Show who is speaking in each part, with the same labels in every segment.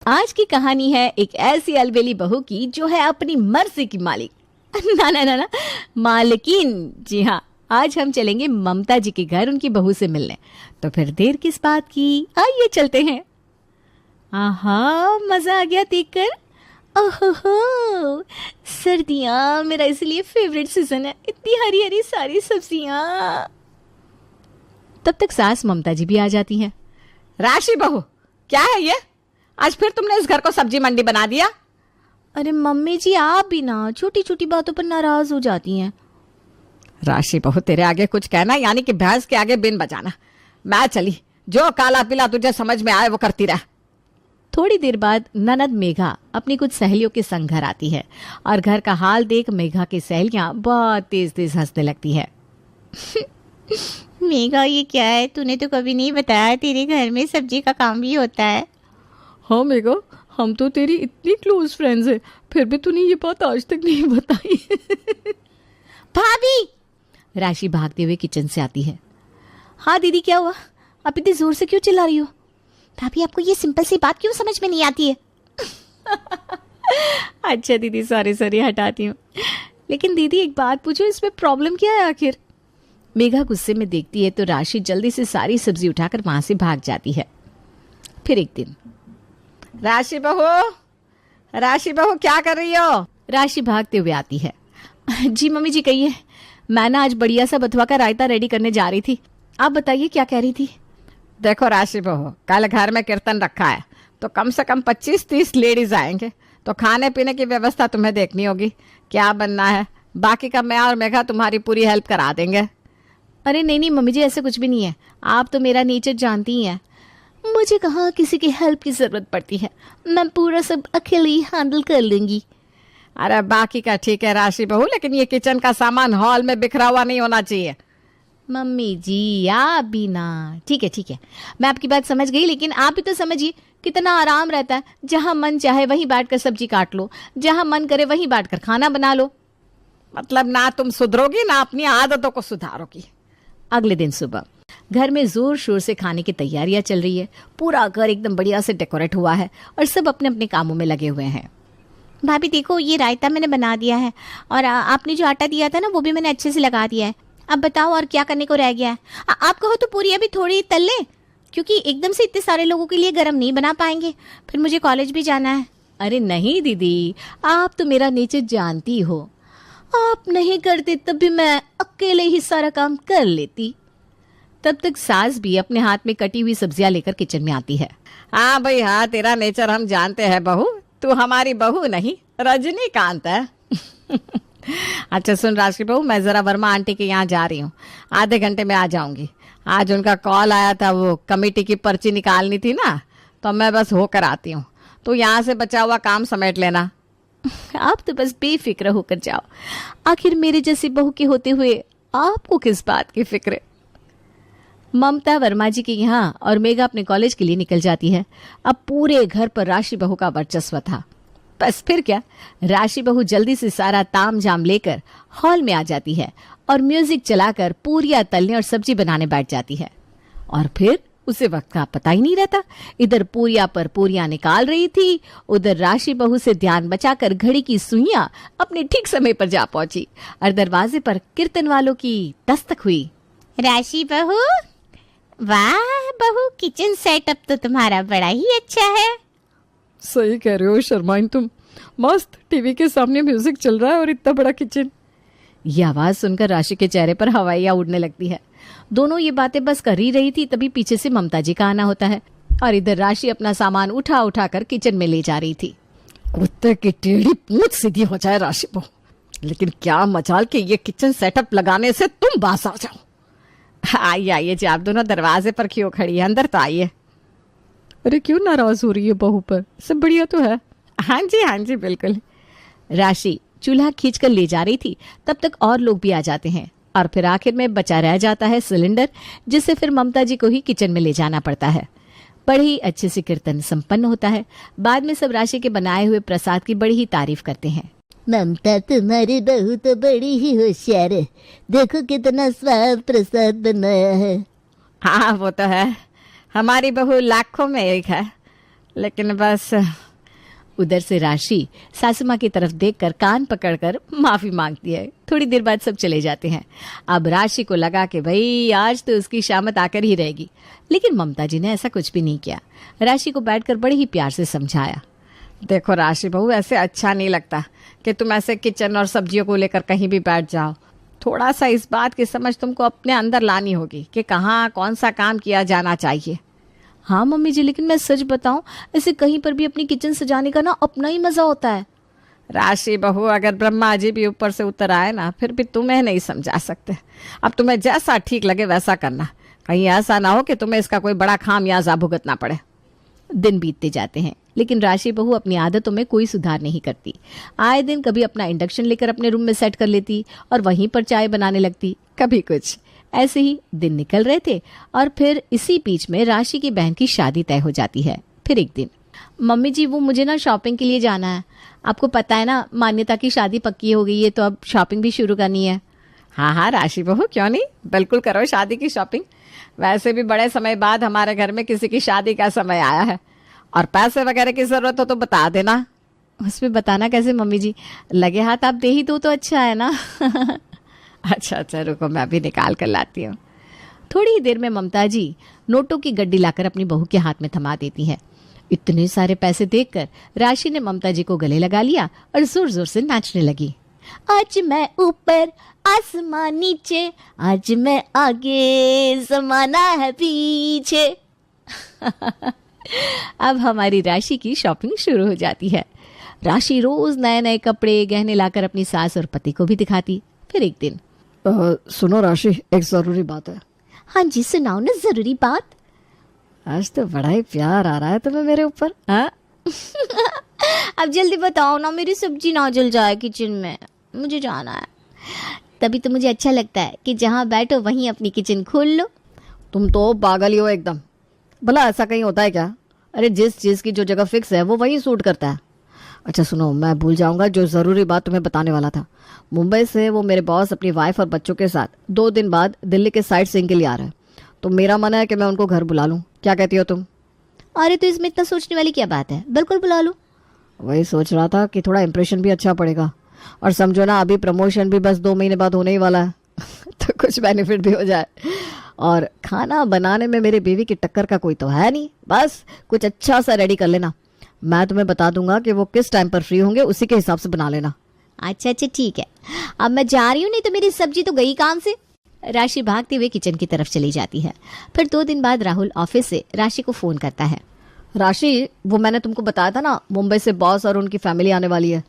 Speaker 1: आज की कहानी है एक ऐसी अलबेली बहू की जो है अपनी मर्जी की मालिक। ना ना ना ना, मालकिन। जी हाँ, आज हम चलेंगे ममता जी के घर उनकी बहू से मिलने। तो फिर देर किस बात की, आइए चलते हैं। आहा, मजा आ गया देखकर। ओहो, सर्दियाँ मेरा इसलिए फेवरेट सीजन है। इतनी हरी हरी सारी सब्जियाँ। तब तक सास ममता जी भी आ जाती हैं।
Speaker 2: राशि बहू, क्या है ये? आज फिर तुमने इस घर को सब्जी मंडी बना दिया।
Speaker 1: अरे मम्मी जी, आप भी ना छोटी छोटी बातों पर नाराज हो जाती हैं।
Speaker 2: राशि बहू, तेरे आगे कुछ कहना यानी कि भैंस के आगे बिन बजाना। मैं चली, जो काला पीला तुझे समझ में आए वो करती रह।
Speaker 1: थोड़ी देर बाद ननद मेघा अपनी कुछ सहेलियों के संग घर आती है और घर का हाल देख मेघा की सहेलियां बहुत तेज तेज हंसने लगती है। मेघा, ये क्या है? तूने तो कभी नहीं बताया तेरे घर में सब्जी का काम भी होता है।
Speaker 3: हाँ मेघा, हम तो तेरी इतनी क्लोज फ्रेंड्स हैं, फिर भी तूने ये बात आज तक नहीं बताई।
Speaker 1: भाभी! राशि भागते हुए किचन से आती है। हाँ दीदी, क्या हुआ? आप इतनी जोर से क्यों चिल्ला रही हो? भाभी, आपको ये सिंपल सी बात क्यों समझ में नहीं आती है? अच्छा दीदी, सॉरी हटाती हूँ। लेकिन दीदी एक बात पूछो, इसमें प्रॉब्लम क्या है आखिर? मेघा गुस्से में देखती है तो राशि जल्दी से सारी सब्जी उठाकर वहां से भाग जाती है। फिर एक दिन,
Speaker 2: राशि बहू क्या कर रही हो?
Speaker 1: राशि भागते हुए आती है। जी मम्मी जी, कहिए। मैं ना आज बढ़िया सा बथुआ का रायता रेडी करने जा रही थी। आप बताइए क्या कह रही थी?
Speaker 2: देखो राशि बहू, कल घर में कीर्तन रखा है तो कम से कम 25-30 लेडीज आएंगे, तो खाने पीने की व्यवस्था तुम्हें देखनी होगी। क्या बनना है, बाकी का मैं और मेघा तुम्हारी पूरी हेल्प करा देंगे।
Speaker 1: अरे नहीं मम्मी जी, ऐसे कुछ भी नहीं है। आप तो मेरा नेचर जानती ही हैं। मुझे कहाँ किसी की हेल्प की जरूरत पड़ती है। मैं पूरा सब अकेले हैंडल कर लूंगी।
Speaker 2: अरे बाकी का ठीक है राशि बहू, लेकिन ये किचन का सामान हॉल में बिखरा हुआ नहीं होना चाहिए।
Speaker 1: मम्मी जी, आप भी ना। ठीक है, मैं आपकी बात समझ गई, लेकिन आप भी तो समझिए कितना आराम रहता है। जहां मन चाहे वहीं बैठकर सब्जी काट लो, जहां मन करे वहीं बैठकर खाना बना लो।
Speaker 2: मतलब ना तुम सुधरोगी ना अपनी आदतों को सुधारोगी।
Speaker 1: अगले दिन सुबह घर में जोर शोर से खाने की तैयारियां चल रही है। पूरा घर एकदम बढ़िया से डेकोरेट हुआ है और सब अपने अपने कामों में लगे हुए हैं। भाभी देखो, ये रायता मैंने बना दिया है और आपने जो आटा दिया था ना, वो भी मैंने अच्छे से लगा दिया है। अब बताओ और क्या करने को रह गया है? आप कहो तो पूरी अभी थोड़ी तल ले, क्योंकि एकदम से इतने सारे लोगों के लिए गरम नहीं बना पाएंगे, फिर मुझे कॉलेज भी जाना है। अरे नहीं दीदी, आप तो मेरा नेचर जानती हो। आप नहीं करते तब भी मैं अकेले ही सारा काम कर लेती। तब तक सास भी अपने हाथ में कटी हुई सब्जियां लेकर किचन में आती है।
Speaker 2: हाँ भाई हाँ, तेरा नेचर हम जानते हैं बहू, तू हमारी बहू नहीं रजनीकांत है। अच्छा सुन राशि बहू, मैं जरा वर्मा आंटी के यहाँ जा रही हूँ, आधे घंटे में आ जाऊंगी। आज उनका कॉल आया था, वो कमेटी की पर्ची निकालनी थी ना, तो मैं बस होकर आती हूँ। तो यहाँ से बचा हुआ काम समेट लेना।
Speaker 1: आप तो बस बेफिक्र होकर जाओ। आखिर मेरे जैसी बहू के होते हुए आपको किस बात की फिक्र? ममता वर्मा जी के यहाँ और मेघा अपने कॉलेज के लिए निकल जाती है। अब पूरे घर पर राशि बहू का वर्चस्व था। बस फिर क्या, राशि बहू जल्दी से सारा ताम झाम लेकर हॉल में आ जाती है और म्यूजिक चलाकर पूरियां तलने और सब्जी बनाने बैठ जाती है। और फिर उसे वक्त का पता ही नहीं रहता। इधर पूरिया पर पूरियां निकाल रही थी, उधर राशि बहू से ध्यान बचाकर घड़ी की सुइयां अपने ठीक समय पर जा पहुंची और दरवाजे पर कीर्तन वालों की दस्तक हुई। राशि बहू, वाह बहू, किचन सेटअप तो तुम्हारा बड़ा ही अच्छा है।
Speaker 3: सही कह रहे हो शर्माइन तुम, मस्त टीवी के सामने म्यूजिक चल रहा है और इतना बड़ा किचन।
Speaker 1: यह आवाज सुनकर राशि के चेहरे पर हवाइयां उड़ने लगती है। दोनों ये बातें बस कर ही रही थी, तभी पीछे से ममता जी का आना होता है और इधर राशि अपना सामान उठा उठा कर किचन में ले जा रही थी।
Speaker 2: कुत्ते की टेढ़ी पूंछ सीधी हो जाए राशि बहू, लेकिन क्या मजाल कि ये किचन सेटअप लगाने से तुम बास आ जाओ। आइए जी, आप दोनों दरवाजे पर क्यों खड़ी है, अंदर तो आइए।
Speaker 3: अरे क्यों नाराज हो रही है बहू पर? सब बढ़िया तो है।
Speaker 2: हाँ जी बिल्कुल।
Speaker 1: राशि चूल्हा खींचकर ले जा रही थी, तब तक और लोग भी आ जाते हैं और फिर आखिर में बचा रह जाता है सिलेंडर, जिसे फिर ममता जी को ही किचन में ले जाना पड़ता है। बड़े ही अच्छे से कीर्तन संपन्न होता है। बाद में सब राशि के बनाए हुए प्रसाद की बड़ी ही तारीफ करते हैं।
Speaker 4: ममता, तुम्हारी बहू तो बड़ी ही होशियार है, देखो कितना स्वाद प्रसाद बनाया है।
Speaker 2: हाँ वो तो है, हमारी बहू लाखों में एक है। लेकिन बस
Speaker 1: उधर से राशि सासू माँ की तरफ देखकर कान पकड़कर माफी मांगती है। थोड़ी देर बाद सब चले जाते हैं। अब राशि को लगा कि भाई आज तो उसकी शामत आकर ही रहेगी, लेकिन ममता जी ने ऐसा कुछ भी नहीं किया। राशि को बैठकर बड़े ही प्यार से समझाया।
Speaker 2: देखो राशि बहू, ऐसे अच्छा नहीं लगता कि तुम ऐसे किचन और सब्जियों को लेकर कहीं भी बैठ जाओ। थोड़ा सा इस बात की समझ तुमको अपने अंदर लानी होगी कि कहाँ कौन सा काम किया जाना चाहिए।
Speaker 1: हाँ मम्मी जी, लेकिन मैं सच बताऊं, ऐसे कहीं पर भी अपनी किचन सजाने का ना अपना ही मजा होता है।
Speaker 2: राशि बहू, अगर ब्रह्मा जी भी ऊपर से उतर आए ना, फिर भी तुम्हें नहीं समझा सकते। अब तुम्हें जैसा ठीक लगे वैसा करना, कहीं ऐसा ना हो कि तुम्हें इसका कोई बड़ा खामियाजा भुगतना पड़े।
Speaker 1: दिन बीतते जाते हैं, लेकिन राशि बहू अपनी आदतों में कोई सुधार नहीं करती। आए दिन कभी अपना इंडक्शन लेकर अपने रूम में सेट कर लेती और वहीं पर चाय बनाने लगती, कभी कुछ। ऐसे ही दिन निकल रहे थे और फिर इसी बीच में राशि की बहन की शादी तय हो जाती है। फिर एक दिन, मम्मी जी वो मुझे ना शॉपिंग के लिए जाना है। आपको पता है ना, मान्यता की शादी पक्की हो गई है, तो अब शॉपिंग भी शुरू करनी है।
Speaker 2: हाँ हाँ राशि बहू, क्यों नहीं, बिल्कुल करो शादी की शॉपिंग। वैसे भी बड़े समय बाद हमारे घर में किसी की शादी का समय आया है, और पैसे वगैरह की जरूरत हो तो बता देना।
Speaker 1: उसमें बताना कैसे मम्मी जी, लगे हाथ आप दे ही दो तो अच्छा है ना।
Speaker 2: अच्छा रुको, मैं भी निकाल कर लाती हूँ।
Speaker 1: थोड़ी ही देर में ममता जी नोटों की गड्डी लाकर अपनी बहू के हाथ में थमा देती है। इतने सारे पैसे देखकर राशि ने ममता जी को गले लगा लिया और जोर जोर से नाचने लगी।
Speaker 4: आज मैं ऊपर आसमान नीचे, आज मैं आगे जमाना है पीछे।
Speaker 1: अब हमारी राशि की शॉपिंग शुरू हो जाती है। राशि रोज नए नए कपड़े गहने लाकर अपनी सास और पति को भी दिखाती। फिर एक दिन,
Speaker 2: सुनो राशि, एक जरूरी बात है।
Speaker 4: हाँ जी, सुनाओ ना जरूरी बात।
Speaker 2: आज तो बड़ा ही प्यार आ रहा है तुम्हें मेरे ऊपर। हाँ
Speaker 4: अब जल्दी बताओ ना, मेरी सब्जी ना जल जाए किचन में, मुझे जाना है। तभी तो मुझे अच्छा लगता है कि जहाँ बैठो वहीं अपनी किचन खोल लो।
Speaker 2: तुम तो पागल ही हो एकदम। भला ऐसा कहीं होता है क्या? अरे जिस चीज़ की जो जगह फिक्स है वो वही सूट करता है। अच्छा सुनो, मैं भूल जाऊंगा, जो ज़रूरी बात तुम्हें बताने वाला था। मुंबई से वो मेरे बॉस अपनी वाइफ और बच्चों के साथ 2 दिन बाद दिल्ली के साइट सीइंग के लिए आ रहे हैं। तो मेरा मन है कि मैं उनको घर बुला लूँ। क्या कहती हो तुम?
Speaker 4: अरे तो इसमें इतना सोचने वाली क्या बात है, बिल्कुल बुला लो।
Speaker 2: वही सोच रहा था कि थोड़ा इंप्रेशन भी अच्छा पड़ेगा, और समझो ना अभी प्रमोशन भी बस 2 महीने बाद होने ही वाला है। तो कुछ बेनिफिट भी हो जाए। और खाना बनाने में मेरी बीवी की टक्कर का कोई तो है नहीं, बस कुछ अच्छा सा रेडी कर लेना। मैं तुम्हें बता दूंगा कि वो किस टाइम पर फ्री होंगे, उसी के हिसाब से बना लेना।
Speaker 4: अच्छा ठीक है, अब मैं जा रही हूँ, नहीं तो मेरी सब्जी तो गई काम से।
Speaker 1: राशि भागते हुए किचन की तरफ चली जाती है। फिर 2 दिन बाद राहुल ऑफिस से राशि को फोन करता है।
Speaker 2: राशि, वो मैंने तुमको बताया था ना, मुंबई से बॉस और उनकी फैमिली आने वाली है,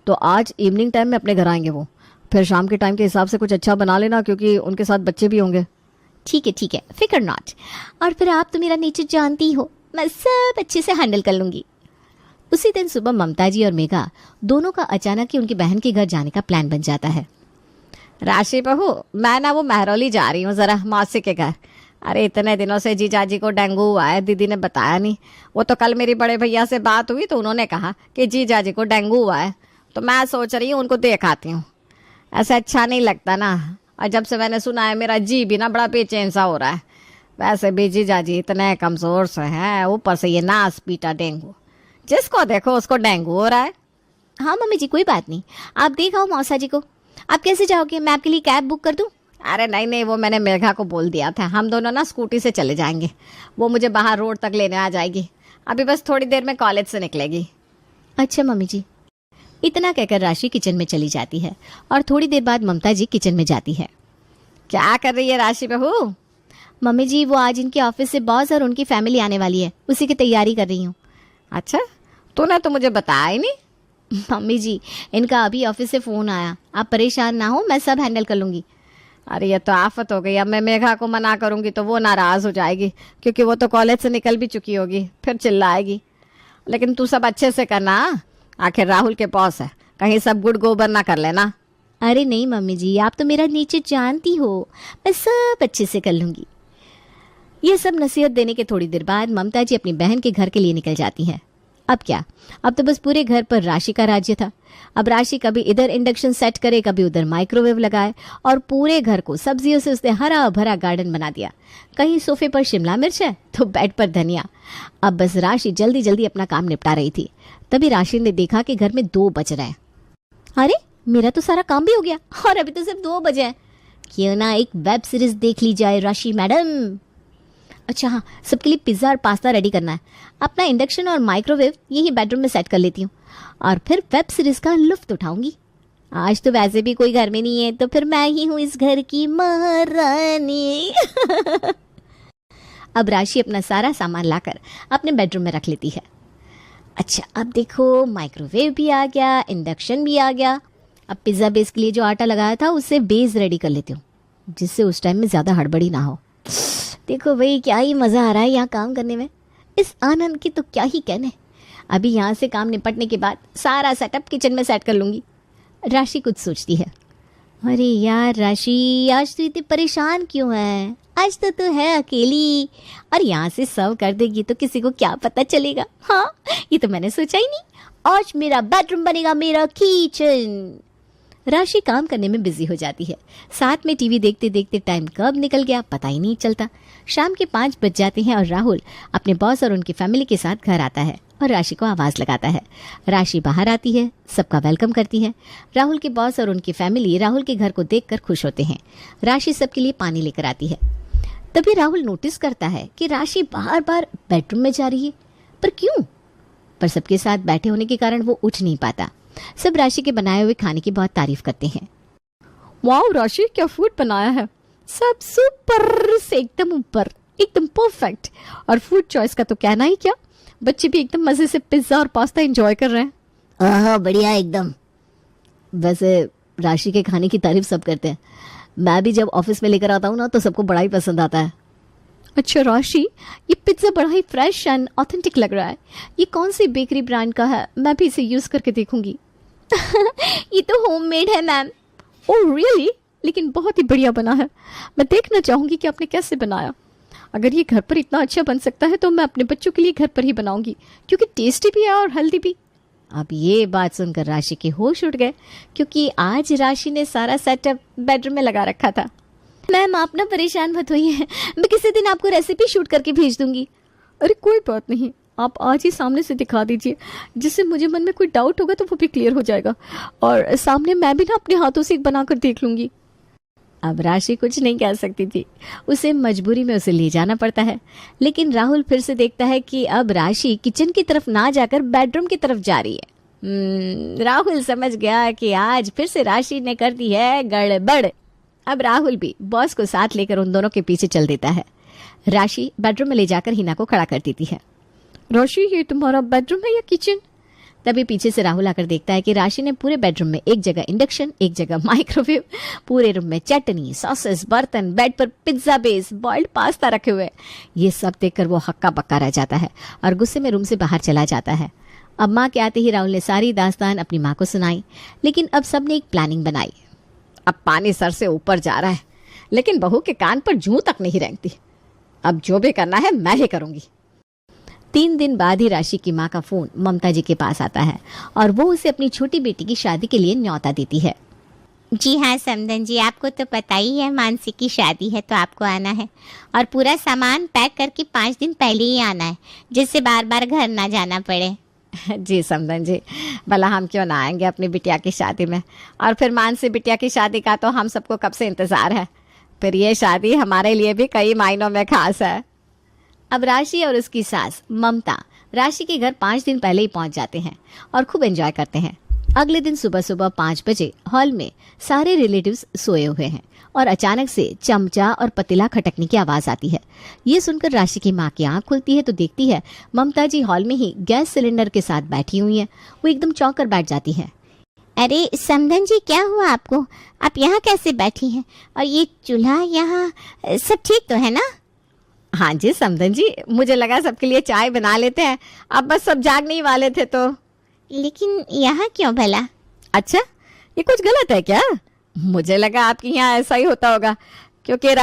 Speaker 2: तो आज इवनिंग टाइम में अपने घर आएंगे वो। फिर शाम के टाइम के हिसाब से कुछ अच्छा बना लेना, क्योंकि उनके साथ बच्चे भी होंगे।
Speaker 4: ठीक है, फिकर नॉट। और फिर आप तो मेरा नेचर जानती हो, मैं सब अच्छे से हैंडल कर लूंगी।
Speaker 1: उसी दिन सुबह ममता जी और मेघा दोनों का अचानक ही उनकी बहन के घर जाने का प्लान बन जाता है।
Speaker 2: राशि बहू, मैं ना वो महरौली जा रही हूँ जरा मौसी के घर। अरे इतने दिनों से जीजाजी को डेंगू हुआ है, दीदी ने बताया नहीं। वो तो कल मेरी बड़े भैया से बात हुई तो उन्होंने कहा कि जीजाजी को डेंगू हुआ है, तो मैं सोच रही हूँ उनको देख आती हूँ। ऐसा अच्छा नहीं लगता ना, और जब से मैंने सुना है मेरा जी भी ना बड़ा बेचैन सा हो रहा है। वैसे भी जीजाजी इतने कमजोर से हैं, ऊपर से ये नास पीटा डेंगू, जिसको देखो उसको डेंगू हो रहा है।
Speaker 4: हाँ मम्मी जी, कोई बात नहीं, आप देखाओ मौसा जी को। आप कैसे जाओगे, मैं आपके लिए कैब बुक कर दूं?
Speaker 2: अरे नहीं, वो मैंने मेघा को बोल दिया था, हम दोनों ना स्कूटी से चले जाएंगे। वो मुझे बाहर रोड तक लेने आ जाएगी, अभी बस थोड़ी देर में कॉलेज से निकलेगी।
Speaker 1: अच्छा मम्मी जी। इतना कहकर राशि किचन में चली जाती है और थोड़ी देर बाद ममता जी किचन में जाती है।
Speaker 2: क्या कर रही है राशि बहू?
Speaker 1: मम्मी जी, वो आज इनके ऑफिस से बॉस और उनकी फैमिली आने वाली है, उसी की तैयारी कर रही हूँ।
Speaker 2: अच्छा, तूने तो मुझे बताया ही नहीं।
Speaker 1: मम्मी जी, इनका अभी ऑफिस से फोन आया, आप परेशान ना हो, मैं सब हैंडल कर लूंगी।
Speaker 2: अरे ये तो आफत हो गई, अब मैं मेघा को मना करूंगी तो वो नाराज हो जाएगी, क्योंकि वो तो कॉलेज से निकल भी चुकी होगी, फिर चिल्लाएगी। लेकिन तू सब अच्छे से करना, आखिर राहुल के बॉस है, कहीं सब गुड़ गोबर ना कर लेना।
Speaker 1: अरे नहीं मम्मी जी, आप तो मेरा नेचर जानती हो, मैं सब अच्छे से कर लूंगी। ये सब नसीहत देने के थोड़ी देर बाद ममता जी अपनी बहन के घर के लिए निकल जाती हैं। अब क्या, अब तो बस पूरे घर पर राशि का राज्य था। अब राशि कभी इधर इंडक्शन सेट करे, कभी उधर माइक्रोवेव लगाए, और पूरे घर को सब्जियों से उसने हरा भरा गार्डन बना दिया। कहीं सोफे पर शिमला मिर्च है तो बेड पर धनिया। अब बस राशि जल्दी जल्दी अपना काम निपटा रही थी। तभी राशि ने देखा कि घर में 2 बज रहे हैं। अरे, मेरा तो सारा काम भी हो गया और अभी तो सिर्फ 2 बजे हैं। क्यों ना एक वेब सीरीज देख ली जाए राशि मैडम। अच्छा हाँ, सबके लिए पिज्ज़ा और पास्ता रेडी करना है। अपना इंडक्शन और माइक्रोवेव यही बेडरूम में सेट कर लेती हूँ और फिर वेब सीरीज का लुत्फ उठाऊंगी। आज तो वैसे भी कोई घर में नहीं है, तो फिर मैं ही हूँ इस घर की महारानी। अब राशि अपना सारा सामान लाकर अपने बेडरूम में रख लेती है। अच्छा, अब देखो माइक्रोवेव भी आ गया, इंडक्शन भी आ गया। अब पिज़्ज़ा बेस के लिए जो आटा लगाया था उससे बेस रेडी कर लेती हूँ, जिससे उस टाइम में ज़्यादा हड़बड़ी ना हो। देखो भाई, क्या ही मज़ा आ रहा है यहाँ काम करने में। इस आनंद की तो क्या ही कहने। अभी यहाँ से काम निपटने के बाद सारा सेटअप किचन में सेट कर लूँगी। राशि कुछ सोचती है। अरे यार राशि, आज तो इतनी परेशान क्यों है? आज तो है अकेली, और यहाँ से सर्व कर देगी तो किसी को क्या पता चलेगा। हाँ, ये तो मैंने सोचा ही नहीं। आज मेरा बेडरूम बनेगा मेरा किचन। राशि काम करने में बिजी हो जाती है। साथ में टीवी देखते देखते टाइम कब निकल गया पता ही नहीं चलता। शाम के 5 बज जाते हैं और राहुल अपने बॉस और उनकी फैमिली के साथ घर आता है और राशि को आवाज़ लगाता है। राशि बाहर आती है, सबका वेलकम करती है। राहुल के बॉस और उनकी फैमिली राहुल के घर को देखकर खुश होते हैं। राशि सबके लिए पानी लेकर आती है। तभी राहुल नोटिस करता है कि राशि बार बार बेडरूम में जा रही है। पर क्यों? पर सबके साथ बैठे होने के कारण वो उठ नहीं पाता। सब राशि के बनाए हुए खाने की बहुत तारीफ करते हैं।
Speaker 3: वाओ राशि, क्या फूड बनाया है। सब सुपर से एकदम ऊपर, एकदम परफेक्ट। और फूड चॉइस का तो कहना ही क्या, बच्चे भी एकदम मजे से पिज्जा और पास्ता एंजॉय कर रहे हैं।
Speaker 1: हाँ, बढ़िया एकदम। वैसे राशि के खाने की तारीफ सब करते हैं। मैं भी जब ऑफिस में लेकर आता हूँ ना तो सबको बड़ा ही पसंद आता है।
Speaker 3: अच्छा राशि, ये पिज्जा बड़ा ही फ्रेश एंड ऑथेंटिक लग रहा है। ये कौन सी बेकरी ब्रांड का है? मैं भी इसे यूज करके देखूंगी।
Speaker 4: ये तो होममेड है मैम।
Speaker 3: Oh really? लेकिन बहुत ही बढ़िया बना है। मैं देखना चाहूंगी कि आपने कैसे बनाया। अगर ये घर पर इतना अच्छा बन सकता है तो मैं अपने बच्चों के लिए घर पर ही बनाऊंगी, क्योंकि टेस्टी भी है और हेल्दी भी।
Speaker 1: अब ये बात सुनकर राशि के होश उड़ गए, क्योंकि आज राशि ने सारा सेटअप बेडरूम में लगा रखा था।
Speaker 4: मैम आप ना परेशान मत होइए, मैं किसी दिन आपको रेसिपी शूट करके भेज दूंगी।
Speaker 3: अरे कोई बात नहीं, आप आज ही सामने से दिखा दीजिए, जिससे मुझे मन में कोई डाउट होगा तो वो भी क्लियर हो जाएगा। और सामने मैं भी ना अपने हाथों से एक बनाकर देख लूंगी।
Speaker 1: अब राशि कुछ नहीं कह सकती थी, उसे मजबूरी में उसे ले जाना पड़ता है। लेकिन राहुल फिर से देखता है कि अब राशि किचन की तरफ ना जाकर बेडरूम की तरफ जा रही है। राहुल समझ गया कि आज फिर से राशि ने कर दी है गड़बड़। अब राहुल भी बॉस को साथ लेकर उन दोनों के पीछे चल देता है। राशि बेडरूम में ले जाकर हिना को खड़ा कर देती है।
Speaker 3: राशि, ये तुम्हारा बेडरूम है या किचन?
Speaker 1: तभी पीछे से राहुल आकर देखता है कि राशि ने पूरे बेडरूम में एक जगह इंडक्शन, एक जगह माइक्रोवेव, पूरे रूम में चटनी, सॉसेस, बर्तन, बेड पर पिज्जा बेस, बॉइल्ड पास्ता रखे हुए। ये सब देखकर वो हक्का बक्का रह जाता है और गुस्से में रूम से बाहर चला जाता है। अब माँ के आते ही राहुल ने सारी दास्तान अपनी माँ को सुनाई। लेकिन अब सबने एक प्लानिंग बनाई।
Speaker 2: अब पानी सर से ऊपर जा रहा है, लेकिन बहू के कान पर जूं तक नहीं रेंगती। अब जो भी करना है मैं ही करूंगी।
Speaker 1: 3 दिन बाद ही राशि की माँ का फोन ममता जी के पास आता है और वो उसे अपनी छोटी बेटी की शादी के लिए न्योता देती है।
Speaker 4: जी हाँ समदन जी, आपको तो पता ही है मानसी की शादी है तो आपको आना है, और पूरा सामान पैक करके 5 दिन पहले ही आना है, जिससे बार बार घर ना जाना पड़े।
Speaker 2: जी समदन जी, भला हम क्यों ना आएंगे अपनी बिटिया की शादी में। और फिर मानसी बिटिया की शादी का तो हम सबको कब से इंतजार है। फिर ये शादी हमारे लिए भी कई मायनों में खास है।
Speaker 1: अब राशि और उसकी सास ममता राशि के घर 5 दिन पहले ही पहुंच जाते हैं और खूब एंजॉय करते हैं। अगले दिन सुबह सुबह 5 बजे हॉल में सारे रिलेटिव्स सोए हुए हैं और अचानक से चमचा और पतीला खटकने की आवाज़ आती है। ये सुनकर राशि की माँ की आँख खुलती है तो देखती है ममता जी हॉल में ही गैस सिलेंडर के साथ बैठी हुई हैं। वो एकदम चौंक कर बैठ जाती है।
Speaker 4: अरे समदन जी, क्या हुआ आपको? आप यहाँ कैसे बैठी हैं? और ये चूल्हा यहाँ सब ठीक तो है ना?
Speaker 2: हाँ जी समदन जी, मुझे लगा सबके लिए चाय बना लेते हैं, अब बस सब जागने ही वाले थे तो।
Speaker 4: लेकिन यहाँ क्यों भला?
Speaker 2: अच्छा, ये कुछ गलत है क्या? मुझे लगा आपके यहाँ ऐसा ही होता होगा, क्योंकि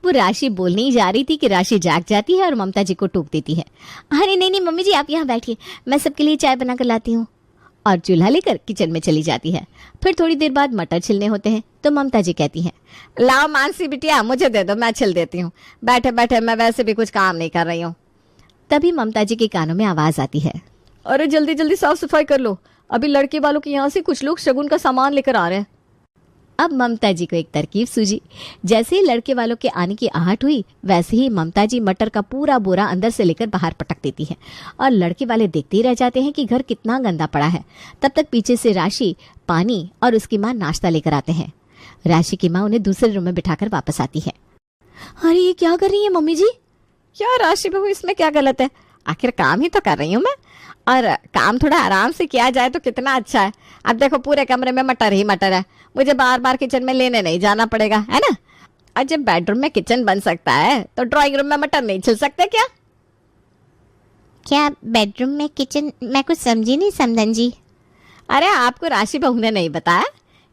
Speaker 1: वो राशि बोलने ही जा रही थी कि राशि जाग जाती है और ममता जी को टोक देती है।
Speaker 4: अरे नहीं नहीं मम्मी जी, आप यहाँ बैठिए, मैं सबके लिए चाय बना कर लाती हूँ।
Speaker 1: और चूल्हा लेकर किचन में चली जाती है। फिर थोड़ी देर बाद मटर छिलने होते हैं तो ममता जी कहती हैं,
Speaker 2: लाओ मानसी बिटिया, मुझे दे दो, मैं छिल देती हूँ। बैठे बैठे मैं वैसे भी कुछ काम नहीं कर रही हूँ।
Speaker 1: तभी ममता जी के कानों में आवाज आती है,
Speaker 3: अरे जल्दी जल्दी साफ सफाई कर लो, अभी लड़के वालों के यहाँ से कुछ लोग शगुन का सामान लेकर आ रहे हैं।
Speaker 1: अब ममता जी को एक तरकीब सूझी। जैसे ही लड़के वालों के आने की आहट हुई, वैसे ही ममता जी मटर का पूरा बोरा अंदर से लेकर बाहर पटक देती है और लड़के वाले देखते ही रह जाते हैं कि घर कितना गंदा पड़ा है। तब तक पीछे से राशि, पानी और उसकी माँ नाश्ता लेकर आते हैं। राशि की माँ उन्हें दूसरे रूम में बिठाकर वापस आती है।
Speaker 3: अरे ये क्या कर रही है मम्मी जी?
Speaker 2: क्या राशि बहू, इसमें क्या गलत है? आखिर काम ही तो कर रही हूँ मैं, और काम थोड़ा आराम से किया जाए तो कितना अच्छा है। अब देखो पूरे कमरे में मटर ही मटर है, मुझे बार बार किचन में लेने नहीं जाना पड़ेगा, है ना? और जब बेडरूम में किचन बन सकता है तो ड्राइंग रूम में मटर नहीं छिल सकते क्या?
Speaker 4: क्या बेडरूम में किचन? मैं कुछ समझी नहीं समधन जी।
Speaker 2: अरे आपको राशि बहू ने नहीं बताया?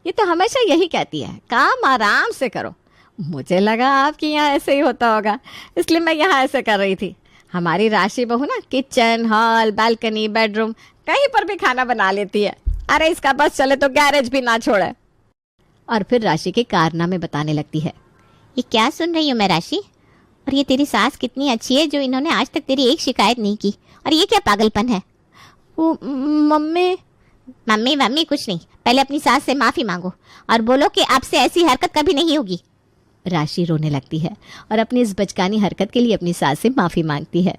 Speaker 2: ये तो हमेशा यही कहती है, काम आराम से करो। मुझे लगा आपके यहाँ ऐसे ही होता होगा, इसलिए मैं यहाँ ऐसे कर रही थी। हमारी राशि बहू ना किचन, हॉल, बालकनी, बेडरूम कहीं पर भी खाना बना लेती है। अरे इसका बस चले तो गैरेज भी ना छोड़े।
Speaker 1: और फिर राशि के कारनामे बताने लगती है।
Speaker 4: ये क्या सुन रही हूँ मैं राशि? और ये तेरी सास कितनी अच्छी है जो इन्होंने आज तक तेरी एक शिकायत नहीं की। और ये क्या पागलपन है?
Speaker 3: वो मम्मी
Speaker 4: मम्मी मम्मी कुछ नहीं, पहले अपनी सास से माफी मांगो और बोलो कि आपसे ऐसी हरकत कभी नहीं होगी।
Speaker 1: राशि रोने लगती है और अपनी इस बचकानी हरकत के लिए अपनी सास से माफी मांगती है।